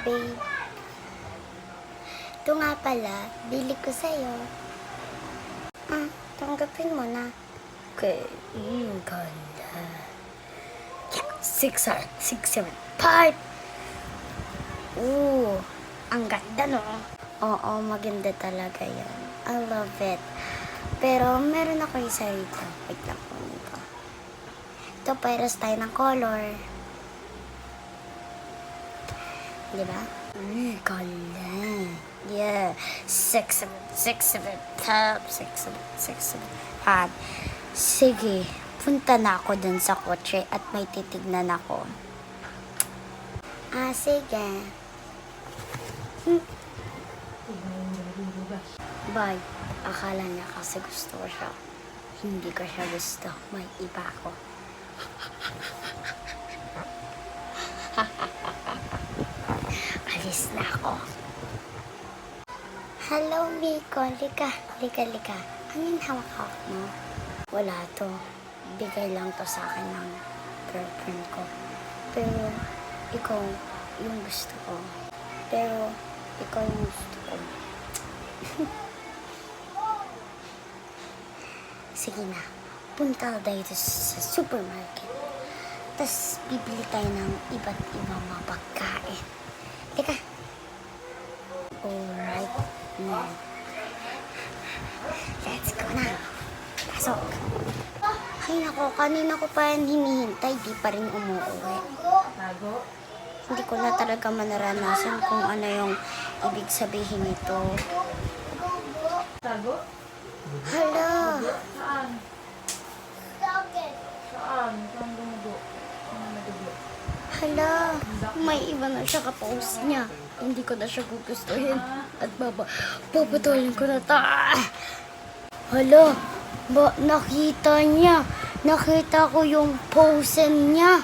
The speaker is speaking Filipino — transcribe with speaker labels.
Speaker 1: babe. Ito nga pala, bili ko sa'yo. Tanggapin mo na. Okay, yung ganda. 6 heart, 6, 7, 5. Ooh, ang ganda no? Oo, maganda talaga yan. I love it. Pero meron ako isa rito. Wait lang po nito. Ito, pairas tayo ng color. Diba? Ganda. Yeah. 6, 7, 6, 7, top, 6, 7, 6, 7, 5. Sige, punta na ako dun sa kotse at may titignan ako. Sige. Bye. Akala niya kasi gusto ko siya. Hindi ko siya gusto. May iba ako. Alis na ako. Hello, Miko. Lika. Ano yung hawak-hawak mo? Wala to. Bigay lang to sa akin ng girlfriend ko. Pero, ikaw yung gusto ko. Sige na. Punta tayo sa supermarket. Tapos, bibili tayo ng iba't ibang mga pagkain. Teka. Alright. Let's go na. Pasok. Ay nako, kanina ko pa yan hinihintay. Di pa rin umuuwi. Hindi ko na talaga manaranasan kung ano yung ibig sabihin nito. Hala.
Speaker 2: Saan? Saan dumugo?
Speaker 1: Hala. May iba na siya kapost niya. Hindi ko na siya gugustuhin. At papatulin ko na ta. Hala. Nakita niya. Nakita ko yung pose niya.